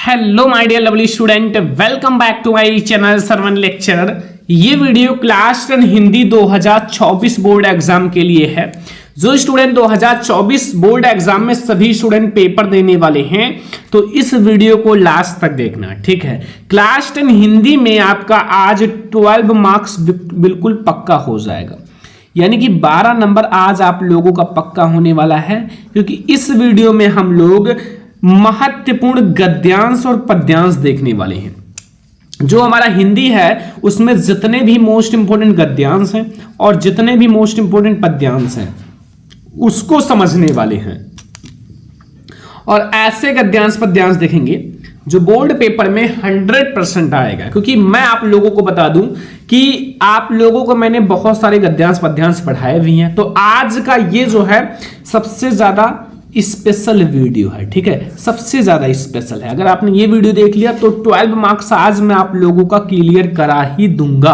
Hello my dear lovely student, welcome back to my channel Sarvan lecturer. ये video class 10 Hindi 2024 board exam के लिए है। जो स्टूडेंट 2024 बोर्ड एग्जाम में सभी स्टूडेंट पेपर देने वाले हैं तो इस वीडियो को लास्ट तक देखना, ठीक है। क्लास 10 हिंदी में आपका आज 12 मार्क्स बिल्कुल पक्का हो जाएगा, यानी कि 12 नंबर आज आप लोगों का पक्का होने वाला है, क्योंकि इस वीडियो में हम लोग महत्वपूर्ण गद्यांश और पद्यांश देखने वाले हैं। जो हमारा हिंदी है उसमें जितने भी मोस्ट इंपोर्टेंट गद्यांश हैं और जितने भी मोस्ट इंपोर्टेंट पद्यांश हैं उसको समझने वाले हैं, और ऐसे गद्यांश पद्यांश देखेंगे जो बोर्ड पेपर में 100% आएगा। क्योंकि मैं आप लोगों को बता दूं कि आप लोगों को मैंने बहुत सारे गद्यांश पद्यांश पढ़ाए भी हैं, तो आज का ये जो है सबसे ज्यादा स्पेशल वीडियो है, ठीक है। सबसे ज्यादा स्पेशल है। अगर आपने ये वीडियो देख लिया तो 12 मार्क्स आज मैं आप लोगों का क्लियर करा ही दूंगा,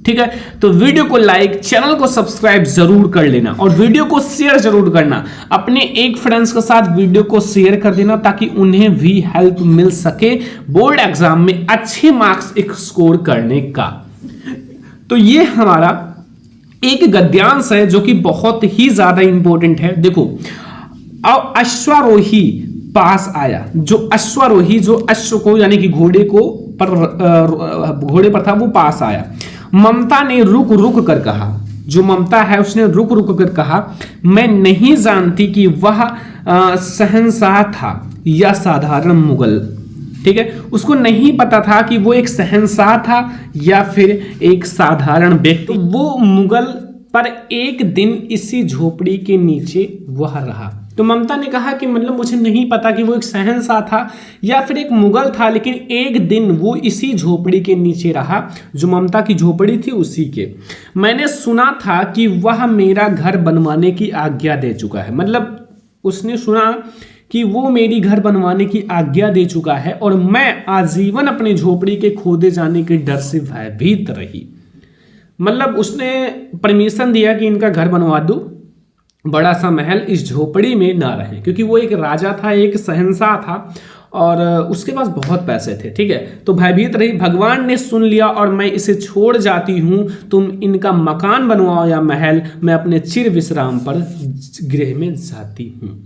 ठीक है। तो वीडियो को लाइक, चैनल को सब्सक्राइब जरूर कर लेना और वीडियो को शेयर जरूर करना। अपने एक फ्रेंड्स के साथ वीडियो को शेयर कर देना ताकि उन्हें भी हेल्प मिल सके बोर्ड एग्जाम में अच्छे मार्क्स स्कोर करने का। तो ये हमारा एक गद्यांश है जो कि बहुत ही ज्यादा इंपॉर्टेंट है। देखो, अब अश्वारोही पास आया। जो अश्वारोही, जो अश्व को यानी कि घोड़े पर था, वो पास आया। ममता ने रुक रुक कर कहा। जो ममता है उसने रुक रुक कर कहा, मैं नहीं जानती कि वह शहंशाह था या साधारण मुगल, ठीक है। उसको नहीं पता था कि वो एक शहंशाह था या फिर एक साधारण व्यक्ति। वो मुगल पर एक दिन इसी झोपड़ी के नीचे वह रहा। तो ममता ने कहा कि मतलब मुझे नहीं पता कि वो एक शहंशाह था या फिर एक मुगल था, लेकिन एक दिन वो इसी झोपड़ी के नीचे रहा। जो ममता की झोपड़ी थी उसी के। मैंने सुना था कि वह मेरा घर बनवाने की आज्ञा दे चुका है। मतलब उसने सुना कि वो मेरी घर बनवाने की आज्ञा दे चुका है और मैं आजीवन अपनी झोपड़ी के खोदे जाने के डर से भयभीत रही। मतलब उसने परमिशन दिया कि इनका घर बनवा दो, बड़ा सा महल, इस झोपड़ी में ना रहे, क्योंकि वो एक राजा था, एक शहंशाह था और उसके पास बहुत पैसे थे, ठीक है। तो भयभीत रही। भगवान ने सुन लिया और मैं इसे छोड़ जाती हूँ। तुम इनका मकान बनवाओ या महल, मैं अपने चिर विश्राम पर गृह में जाती हूँ।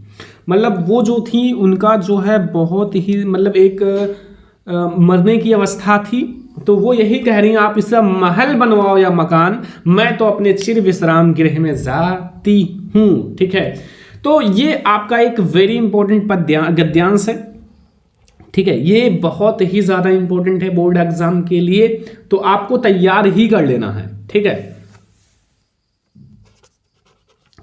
मतलब वो जो थी उनका जो है बहुत ही मतलब एक मरने की अवस्था थी, तो वो यही कह रही हैं आप इसका महल बनवाओ या मकान, मैं तो अपने चिर विश्राम गृह में जाती हूं, ठीक है। तो ये आपका एक वेरी इंपॉर्टेंट गद्यांश है, ठीक है। ये बहुत ही ज्यादा इंपॉर्टेंट है बोर्ड एग्जाम के लिए, तो आपको तैयार ही कर लेना है, ठीक है।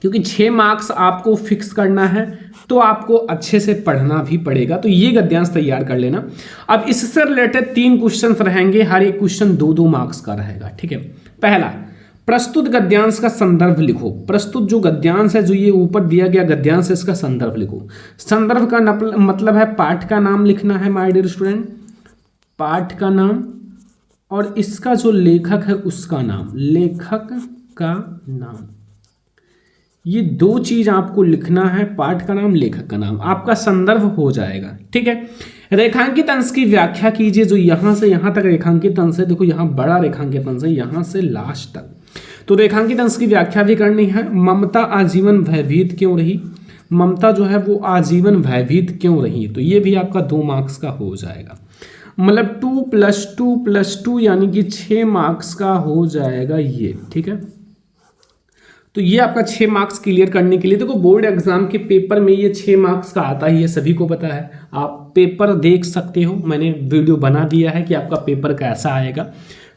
क्योंकि 6 मार्क्स आपको फिक्स करना है तो आपको अच्छे से पढ़ना भी पड़ेगा। तो ये गद्यांश तैयार कर लेना। अब इससे रिलेटेड 3 क्वेश्चन रहेंगे, हर एक क्वेश्चन 2-2 मार्क्स का रहेगा, ठीक है। पहला, प्रस्तुत गद्यांश का संदर्भ लिखो। प्रस्तुत जो गद्यांश है, जो ये ऊपर दिया गया गद्यांश है, इसका संदर्भ लिखो। संदर्भ का मतलब है पाठ का नाम लिखना है माय डियर स्टूडेंट, पाठ का नाम, और इसका जो लेखक है उसका नाम, लेखक का नाम। ये 2 चीज आपको लिखना है, पाठ का नाम, लेखक का नाम। आपका संदर्भ हो जाएगा, ठीक है। रेखांकित अंश की व्याख्या कीजिए। जो यहां से यहां तक रेखांकित अंश है, देखो यहां बड़ा रेखांकित अंश है, यहां से लास्ट तक, तो रेखांकित अंश की व्याख्या भी करनी है। ममता आजीवन भयभीत क्यों रही? ममता जो है वो आजीवन भयभीत क्यों रही? तो ये भी आपका 2 मार्क्स का हो जाएगा। मतलब 2 + 2 + 2 यानी कि 6 मार्क्स का हो जाएगा ये, ठीक है। तो ये आपका 6 मार्क्स क्लियर करने के लिए, देखो बोर्ड एग्जाम के पेपर में ये 6 मार्क्स का आता ही है, सभी को पता है। आप पेपर देख सकते हो, मैंने वीडियो बना दिया है कि आपका पेपर कैसा आएगा,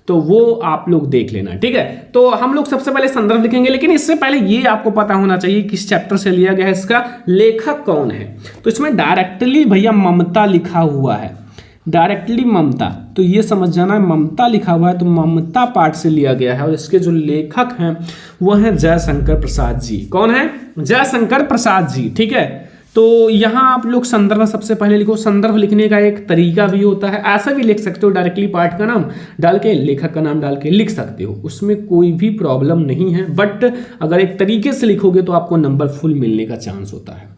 तो वो आप लोग देख लेना, ठीक है। तो हम लोग सबसे पहले संदर्भ लिखेंगे, लेकिन इससे पहले ये आपको पता होना चाहिए किस चैप्टर से लिया गया है, इसका लेखक कौन है। तो इसमें डायरेक्टली भैया ममता लिखा हुआ है, डायरेक्टली ममता, तो ये समझ जाना है ममता लिखा हुआ है तो ममता पाठ से लिया गया है। और इसके जो लेखक हैं वो हैं जयशंकर प्रसाद जी। कौन है? जयशंकर प्रसाद जी, ठीक है। तो यहाँ आप लोग संदर्भ सबसे पहले लिखो। संदर्भ लिखने का एक तरीका भी होता है, ऐसा भी लिख सकते हो, डायरेक्टली पाठ का नाम डाल के लेखक का नाम डाल के लिख सकते हो, उसमें कोई भी प्रॉब्लम नहीं है। बट अगर एक तरीके से लिखोगे तो आपको नंबर फुल मिलने का चांस होता है।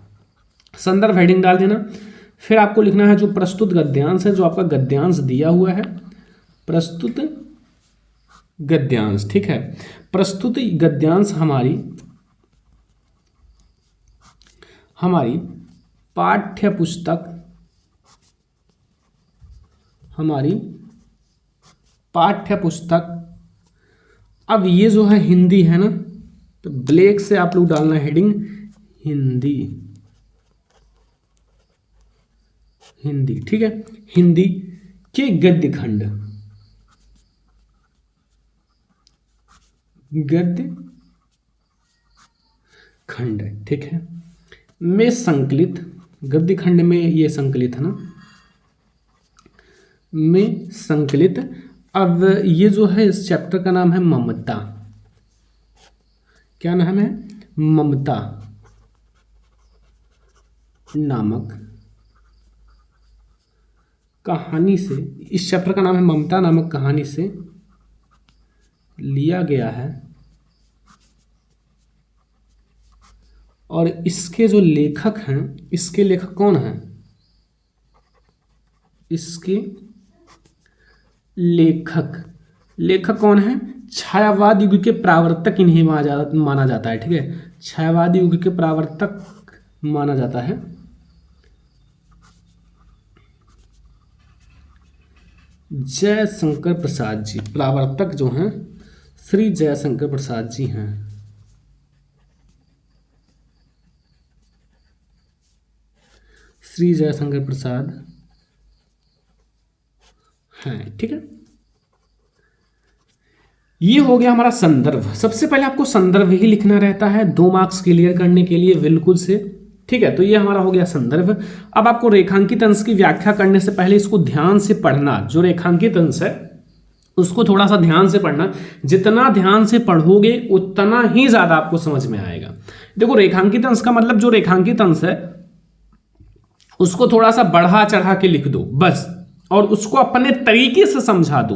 संदर्भ हेडिंग डाल देना, फिर आपको लिखना है जो प्रस्तुत गद्यांश है, जो आपका गद्यांश दिया हुआ है, प्रस्तुत गद्यांश, ठीक है। प्रस्तुत गद्यांश हमारी पाठ्य पुस्तक, अब ये जो है हिंदी है ना, तो ब्लैक से आप लोग डालना हेडिंग हिंदी, ठीक है। हिंदी के गद्य खंड, ठीक है, में संकलित, गद्य खंड में ये संकलित है ना, में संकलित। अब ये जो है इस चैप्टर का नाम है ममता। क्या नाम है? ममता नामक कहानी से, इस चैप्टर का नाम है ममता नामक कहानी से लिया गया है। और इसके जो लेखक हैं, इसके लेखक कौन हैं? इसके लेखक कौन है? छायावाद युग के प्रावर्तक इन्हें माना जाता है, ठीक है। छायावाद युग के प्रावर्तक माना जाता है। जयशंकर प्रसाद जी, प्रावर्तक जो हैं श्री जयशंकर प्रसाद जी हैं। श्री जयशंकर प्रसाद हैं, ठीक है। ये हो गया हमारा संदर्भ। सबसे पहले आपको संदर्भ ही लिखना रहता है 2 मार्क्स क्लियर करने के लिए, बिल्कुल से, ठीक है। तो ये हमारा हो गया संदर्भ। अब आपको रेखांकित अंश की व्याख्या करने से पहले इसको ध्यान से पढ़ना। जो रेखांकित अंश है उसको थोड़ा सा ध्यान से पढ़ना। जितना ध्यान से पढ़ोगे उतना ही ज्यादा आपको समझ में आएगा। देखो, रेखांकित अंश का मतलब, जो रेखांकित अंश है उसको थोड़ा सा बढ़ा चढ़ा के लिख दो बस, और उसको अपने तरीके से समझा दो,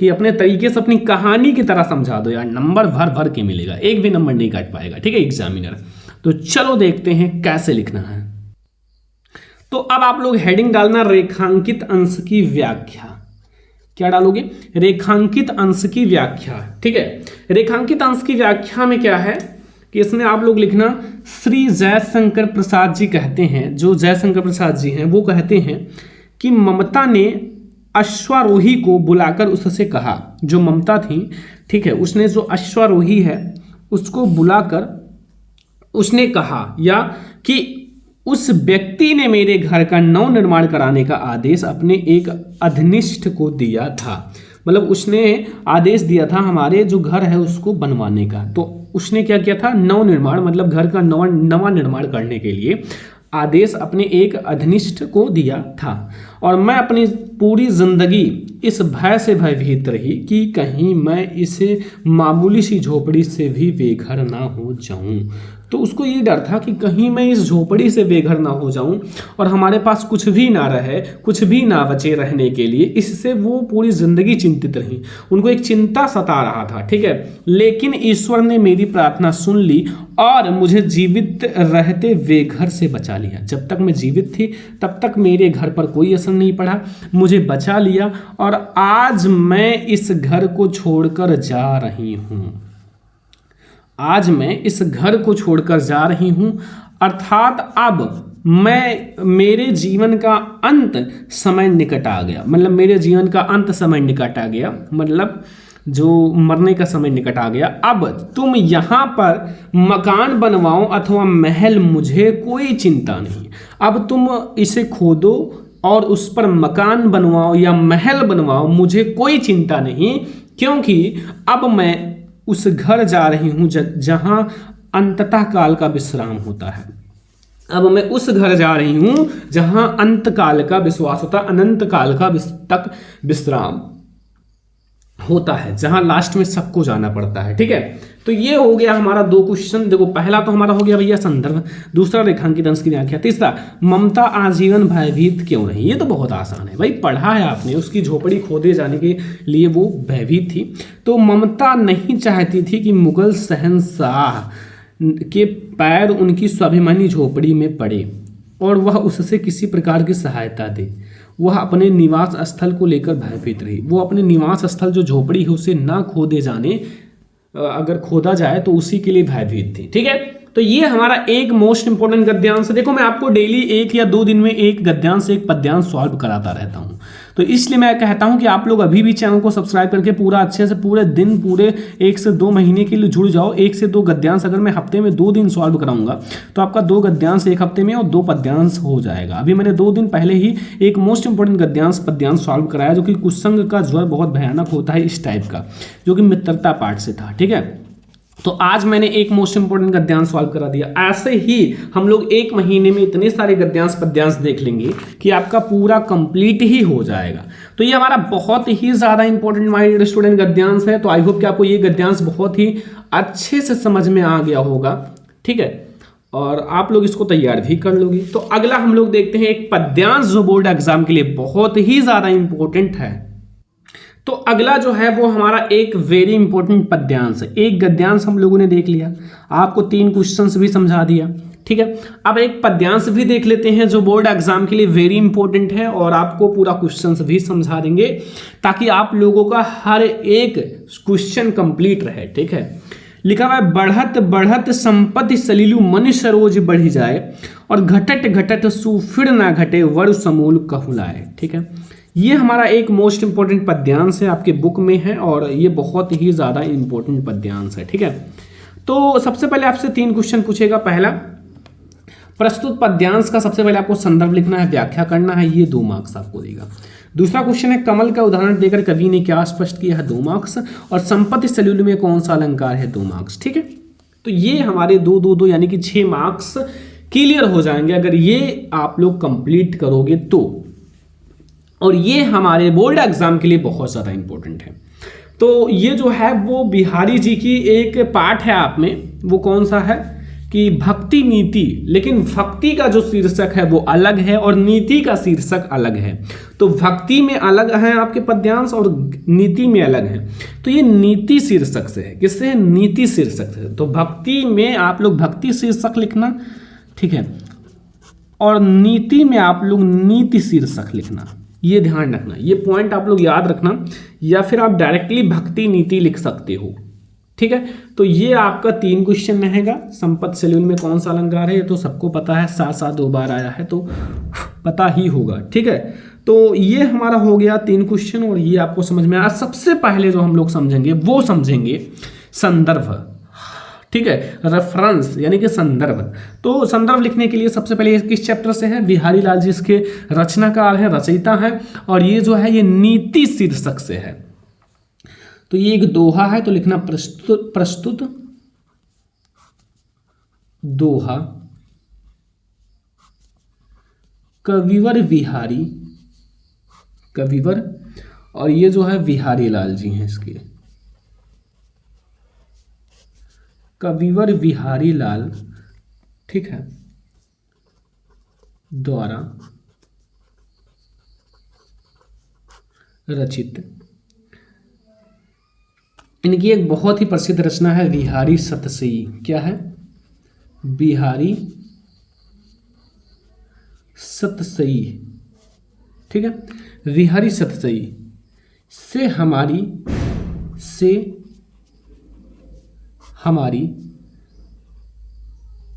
कि अपने तरीके से अपनी कहानी की तरह समझा दो यार। नंबर भर भर के मिलेगा, एक भी नंबर नहीं काट पाएगा, ठीक है, एग्जामिनर। तो चलो देखते हैं कैसे लिखना है। तो अब आप लोग हेडिंग डालना रेखांकित अंश की व्याख्या। क्या डालोगे? रेखांकित अंश की व्याख्या, ठीक है। रेखांकित अंश की व्याख्या में क्या है कि इसमें आप लोग लिखना, श्री जयशंकर प्रसाद जी कहते हैं, जो जयशंकर प्रसाद जी हैं वो कहते हैं कि ममता ने अश्वारोही को बुलाकर उससे कहा, जो ममता थी, ठीक है, उसने जो अश्वारोही है उसको बुलाकर उसने कहा, या कि उस व्यक्ति ने मेरे घर का नवनिर्माण कराने का आदेश अपने एक अधनिष्ठ को दिया था। मतलब उसने आदेश दिया था हमारे जो घर है उसको बनवाने का। तो उसने क्या किया था? नवनिर्माण, मतलब घर का नवा निर्माण करने के लिए आदेश अपने एक अधनिष्ठ को दिया था। और मैं अपनी पूरी जिंदगी इस भय से भयभीत रही कि कहीं मैं इसे मामूली सी झोपड़ी से भी बेघर ना हो जाऊं। तो उसको ये डर था कि कहीं मैं इस झोपड़ी से बेघर ना हो जाऊं और हमारे पास कुछ भी ना रहे, कुछ भी ना बचे रहने के लिए। इससे वो पूरी जिंदगी चिंतित रही, उनको एक चिंता सता रहा था, ठीक है। लेकिन ईश्वर ने मेरी प्रार्थना सुन ली और मुझे जीवित रहते बेघर से बचा लिया। जब तक मैं जीवित थी तब तक मेरे घर पर कोई असर नहीं पड़ा, मुझे बचा लिया और आज मैं इस घर को छोड़कर जा रही हूँ। आज मैं इस घर को छोड़कर जा रही हूँ, अर्थात अब मेरे जीवन का अंत समय निकट आ गया। मतलब मेरे जीवन का अंत समय निकट आ गया, मतलब जो मरने का समय निकट आ गया। अब तुम यहाँ पर मकान बनवाओ अथवा महल, मुझे कोई चिंता नहीं। अब तुम इसे खोदो और उस पर मकान बनवाओ या महल बनवाओ, मुझे कोई चिंता नहीं, क्योंकि अब मैं उस घर जा रही हूं जहां अंततः काल का विश्राम होता है। अब मैं उस घर जा रही हूं जहां अंत काल का विश्वास होता है, अनंत काल का तक विश्राम होता है, जहां लास्ट में सबको जाना पड़ता है, ठीक है। तो ये हो गया हमारा 2 क्वेश्चन। देखो, पहला तो हमारा हो गया भैया संदर्भ, दूसरा रेखांकित अंश की व्याख्या, तीसरा ममता आजीवन भयभीत क्यों रही। ये तो बहुत आसान है भाई, पढ़ा है आपने, उसकी झोपड़ी खोदे जाने के लिए वो भयभीत थी। तो ममता नहीं चाहती थी कि मुगल शहंशाह के पैर उनकी स्वाभिमानी झोपड़ी में पड़े। और वह उससे किसी प्रकार की सहायता दे। वह अपने निवास स्थल को लेकर भयभीत रही। वो अपने निवास स्थल जो झोपड़ी है उसे ना खोदे जाने, अगर खोदा जाए तो उसी के लिए भयभीत थी। ठीक है, तो ये हमारा एक मोस्ट इंपोर्टेंट गद्यांश। देखो मैं आपको डेली 1 या 2 दिन में एक गद्यांश एक पद्यांश सॉल्व कराता रहता हूँ, तो इसलिए मैं कहता हूँ कि आप लोग अभी भी चैनल को सब्सक्राइब करके पूरा अच्छे से पूरे दिन, पूरे 1 से 2 महीने के लिए जुड़ जाओ। 1 से 2 गद्यांश अगर मैं हफ्ते में 2 दिन सॉल्व कराऊंगा तो आपका 2 गद्यांश एक हफ्ते में और 2 पद्यांश हो जाएगा। अभी मैंने 2 दिन पहले ही एक मोस्ट इंपोर्टेंट गद्यांश पद्यांश सॉल्व कराया, जो कि कुसंग का ज्वर बहुत भयानक होता है इस टाइप का, जो कि मित्रता पाठ से था। ठीक है, तो आज मैंने एक मोस्ट इंपोर्टेंट गद्यांश सॉल्व करा दिया। ऐसे ही हम लोग 1 महीने में इतने सारे गद्यांश पद्यांश देख लेंगे कि आपका पूरा कंप्लीट ही हो जाएगा। तो ये हमारा बहुत ही ज़्यादा इंपॉर्टेंट माय डियर स्टूडेंट गद्यांश है। तो आई होप कि आपको ये गद्यांश बहुत ही अच्छे से समझ में आ गया होगा। ठीक है, और आप लोग इसको तैयार भी कर लोगे। तो अगला हम लोग देखते हैं एक पद्यांश जो बोर्ड एग्जाम के लिए बहुत ही ज़्यादा इंपॉर्टेंट है। तो अगला जो है वो हमारा एक वेरी इंपॉर्टेंट पद्यांश है। एक गद्यांश हम लोगों ने देख लिया, आपको 3 क्वेश्चंस भी समझा दिया। ठीक है, अब एक पद्यांश भी देख लेते हैं जो बोर्ड एग्जाम के लिए वेरी इंपॉर्टेंट है, और आपको पूरा क्वेश्चंस भी समझा देंगे ताकि आप लोगों का हर एक क्वेश्चन कंप्लीट रहे। ठीक है, लिखा हुआ है, बढ़त बढ़त संपत्ति सलीलु मनुष्य रोज बढ़ी जाए, और घटत घटत सुफिर ना घटे वर समूल कहलाए। ठीक है, ये हमारा एक मोस्ट इंपॉर्टेंट पद्यांश है, आपके बुक में है, और ये बहुत ही ज़्यादा इंपॉर्टेंट पद्यांश है। ठीक है, तो सबसे पहले आपसे 3 क्वेश्चन पूछेगा। पहला, प्रस्तुत पद्यांश का सबसे पहले आपको संदर्भ लिखना है, व्याख्या करना है, ये 2 मार्क्स आपको देगा। दूसरा क्वेश्चन है, कमल का उदाहरण देकर कवि ने क्या स्पष्ट किया है, 2 मार्क्स। और संपत्ति सलील में कौन सा अलंकार है, 2 मार्क्स। ठीक है, तो ये हमारे 2 यानी कि 6 मार्क्स क्लियर हो जाएंगे अगर ये आप लोग कंप्लीट करोगे तो, और ये हमारे बोर्ड एग्जाम के लिए बहुत ज़्यादा इंपॉर्टेंट है। तो ये जो है वो बिहारी जी की एक पाठ है आप में, वो कौन सा है कि भक्ति नीति, लेकिन भक्ति का जो शीर्षक है वो अलग है और नीति का शीर्षक अलग है। तो भक्ति में अलग है आपके पद्यांश और नीति में अलग है। तो ये नीति शीर्षक से है, किससे है, नीति शीर्षक से। तो भक्ति में आप लोग भक्ति शीर्षक लिखना, ठीक है, और नीति में आप लोग नीति शीर्षक लिखना, ये ध्यान रखना, ये पॉइंट आप लोग याद रखना, या फिर आप डायरेक्टली भक्ति नीति लिख सकते हो। ठीक है, तो ये आपका 3 क्वेश्चन रहेगा। संपत्ति सलील में कौन सा अलंकार है, ये तो सबको पता है, 7 2 बार आया है तो पता ही होगा। ठीक है, तो ये हमारा हो गया 3 क्वेश्चन, और ये आपको समझ में आया। सबसे पहले जो हम लोग समझेंगे वो समझेंगे संदर्भ। ठीक है, रेफरेंस यानी कि संदर्भ। तो संदर्भ लिखने के लिए सबसे पहले किस चैप्टर से है, बिहारी लाल जी इसके रचनाकार है, रचयिता है, और ये जो है ये नीति शीर्षक से है। तो ये एक दोहा है, तो लिखना प्रस्तुत दोहा कविवर बिहारी, कविवर, और ये जो है बिहारी लाल जी हैं इसके, कविवर बिहारी लाल, ठीक है, द्वारा रचित। इनकी एक बहुत ही प्रसिद्ध रचना है बिहारी सतसई। क्या है, बिहारी सतसई। ठीक है, बिहारी सतसई से हमारी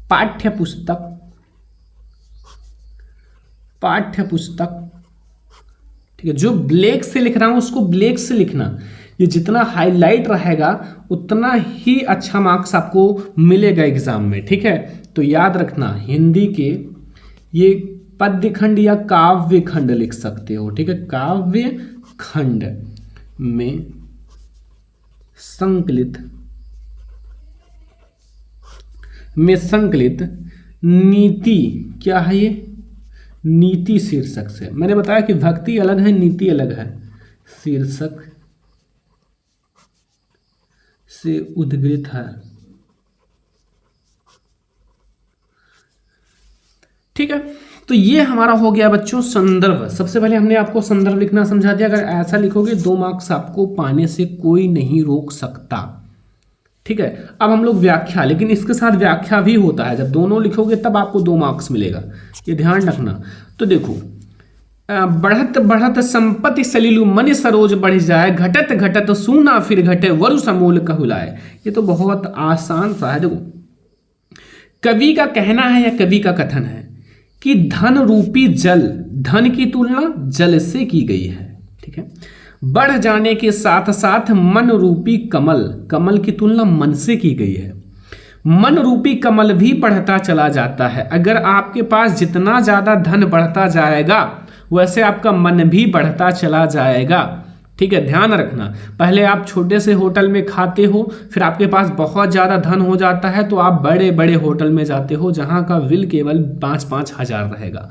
पाठ्य पुस्तक, ठीक है, जो ब्लैक से लिख रहा हूं उसको ब्लैक से लिखना। ये जितना हाईलाइट रहेगा उतना ही अच्छा मार्क्स आपको मिलेगा एग्जाम में। ठीक है, तो याद रखना, हिंदी के ये पद्य खंड या काव्य खंड लिख सकते हो। ठीक है, काव्य खंड में संकलित नीति, क्या है ये, नीति शीर्षक से। मैंने बताया कि भक्ति अलग है, नीति अलग है, शीर्षक से उद्गृत है। ठीक है, तो ये हमारा हो गया बच्चों संदर्भ। सबसे पहले हमने आपको संदर्भ लिखना समझा दिया। अगर ऐसा लिखोगे 2 मार्क्स आपको पाने से कोई नहीं रोक सकता। ठीक है। अब हम लोग व्याख्या, लेकिन इसके साथ व्याख्या भी होता है, जब दोनों लिखोगे तब आपको 2 मार्क्स मिलेगा, ये ध्यान रखना। तो देखो, बढ़त बढ़त संपत्ति सलीलु मन सरोज बढ़ जाए, घटत घटत सूना फिर घटे वरु समूल कहलाए। ये तो बहुत आसान सा है। देखो, कवि का कहना है या कवि का कथन है कि धन रूपी जल, धन की तुलना जल से की गई है, ठीक है। बढ़ जाने के साथ साथ मन रूपी कमल, कमल की तुलना मन से की गई है। मन रूपी कमल भी बढ़ता चला जाता है। अगर आपके पास जितना ज्यादा धन बढ़ता जाएगा वैसे आपका मन भी बढ़ता चला जाएगा, ठीक है। ध्यान रखना, पहले आप छोटे से होटल में खाते हो, फिर आपके पास बहुत ज़्यादा धन हो जाता है तो आप बड़े बड़े होटल में जाते हो जहाँ का बिल केवल 5-5 हज़ार रहेगा,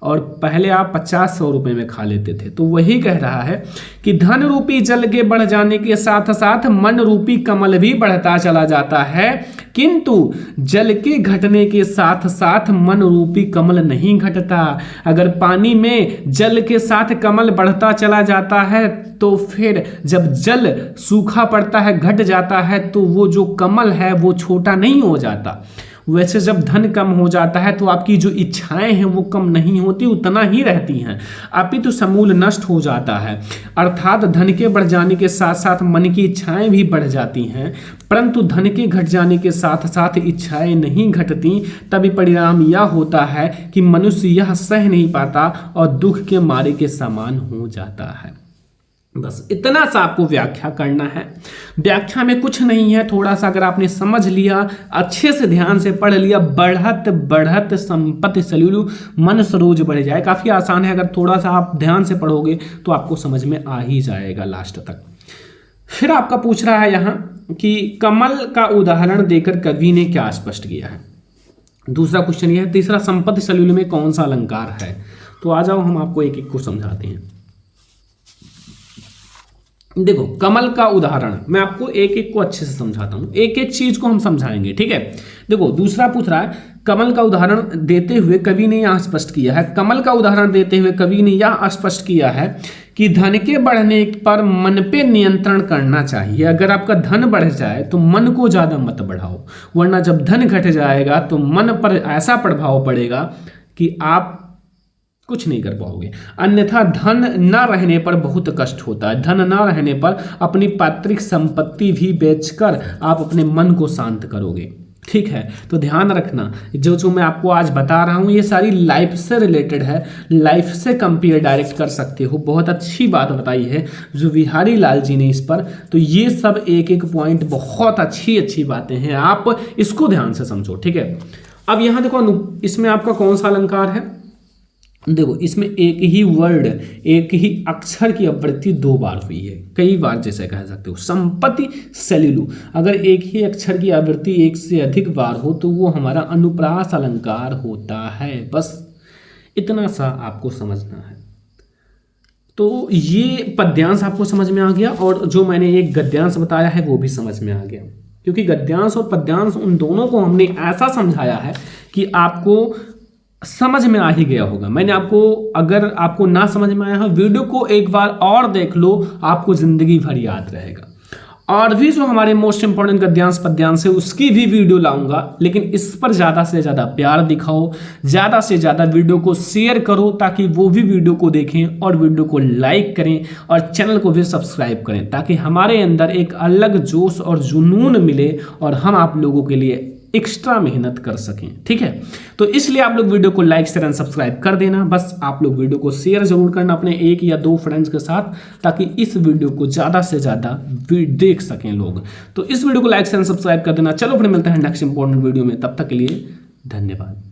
और पहले आप 50-100 रुपये में खा लेते थे। तो वही कह रहा है कि धन रूपी जल के बढ़ जाने के साथ साथ मन रूपी कमल भी बढ़ता चला जाता है, किंतु जल के घटने के साथ साथ मन रूपी कमल नहीं घटता। अगर पानी में जल के साथ कमल बढ़ता चला जाता है तो फिर जब जल सूखा पड़ता है, घट जाता है, तो वो जो कमल है वो छोटा नहीं हो जाता। वैसे जब धन कम हो जाता है तो आपकी जो इच्छाएं हैं वो कम नहीं होती, उतना ही रहती हैं, अपितु समूल नष्ट हो जाता है। अर्थात धन के बढ़ जाने के साथ साथ मन की इच्छाएं भी बढ़ जाती हैं, परंतु धन के घट जाने के साथ साथ इच्छाएं नहीं घटती। तभी परिणाम यह होता है कि मनुष्य यह सह नहीं पाता और दुख के मारे के समान हो जाता है। बस इतना सा आपको व्याख्या करना है। व्याख्या में कुछ नहीं है, थोड़ा सा अगर आपने समझ लिया, अच्छे से ध्यान से पढ़ लिया, बढ़त बढ़त संपत्ति सलीलु मन सरोज बढ़ जाए, काफ़ी आसान है। अगर थोड़ा सा आप ध्यान से पढ़ोगे तो आपको समझ में आ ही जाएगा लास्ट तक। फिर आपका पूछ रहा है यहाँ कि कमल का उदाहरण देकर कवि ने क्या स्पष्ट किया है। दूसरा क्वेश्चन यह है, तीसरा, संपत्ति सलीलु में कौन सा अलंकार है। तो आ जाओ, हम आपको एक एक को समझाते हैं। देखो, कमल का उदाहरण मैं आपको एक एक को अच्छे से समझाता हूं, एक एक चीज को हम समझाएंगे, ठीक है। देखो, दूसरा पूछ रहा है, कमल का उदाहरण देते हुए कवि ने यह स्पष्ट किया है, कमल का उदाहरण देते हुए कवि ने यह स्पष्ट किया है कि धन के बढ़ने पर मन पे नियंत्रण करना चाहिए। अगर आपका धन बढ़ जाए तो मन को ज्यादा मत बढ़ाओ, वरना जब धन घट जाएगा तो मन पर ऐसा प्रभाव पड़ेगा कि आप कुछ नहीं कर पाओगे। अन्यथा धन न रहने पर बहुत कष्ट होता है। धन न रहने पर अपनी पैतृक संपत्ति भी बेचकर आप अपने मन को शांत करोगे, ठीक है। तो ध्यान रखना, जो मैं आपको आज बता रहा हूँ ये सारी लाइफ से रिलेटेड है, लाइफ से कंपेयर डायरेक्ट कर सकते हो। बहुत अच्छी बात बताई है जो बिहारी लाल जी ने इस पर। तो ये सब एक एक पॉइंट बहुत अच्छी बातें हैं, आप इसको ध्यान से समझो, ठीक है। अब यहाँ देखो, इसमें आपका कौन सा अलंकार है। देखो, इसमें एक ही वर्ड, एक ही अक्षर की आवृत्ति 2 बार हुई है, कई बार जैसे कह सकते हो। संपत्ति सलीलु, अगर एक ही अक्षर की आवृत्ति एक से अधिक बार हो तो वो हमारा अनुप्रास अलंकार होता है। बस इतना सा आपको समझना है। तो ये पद्यांश आपको समझ में आ गया, और जो मैंने एक गद्यांश बताया है वो भी समझ में आ गया, क्योंकि गद्यांश और पद्यांश उन दोनों को हमने ऐसा समझाया है कि आपको समझ में आ ही गया होगा। मैंने आपको, अगर आपको ना समझ में आया हो, वीडियो को एक बार और देख लो, आपको जिंदगी भर याद रहेगा। और भी जो हमारे मोस्ट इंपॉर्टेंट गद्यांश पद्यांश है उसकी भी वीडियो लाऊंगा, लेकिन इस पर ज़्यादा से ज़्यादा प्यार दिखाओ, ज़्यादा से ज़्यादा वीडियो को शेयर करो ताकि वो भी वीडियो को देखें, और वीडियो को लाइक करें और चैनल को भी सब्सक्राइब करें, ताकि हमारे अंदर एक अलग जोश और जुनून मिले और हम आप लोगों के लिए एक्स्ट्रा मेहनत कर सकें, ठीक है। तो इसलिए आप लोग वीडियो को लाइक शेयर एंड सब्सक्राइब कर देना। बस आप लोग वीडियो को शेयर जरूर करना अपने 1 या 2 फ्रेंड्स के साथ, ताकि इस वीडियो को ज़्यादा से ज़्यादा देख सकें लोग। तो इस वीडियो को लाइक शेयर एंड सब्सक्राइब कर देना। चलो फिर मिलते हैं नेक्स्ट इंपॉर्टेंट वीडियो में, तब तक के लिए धन्यवाद।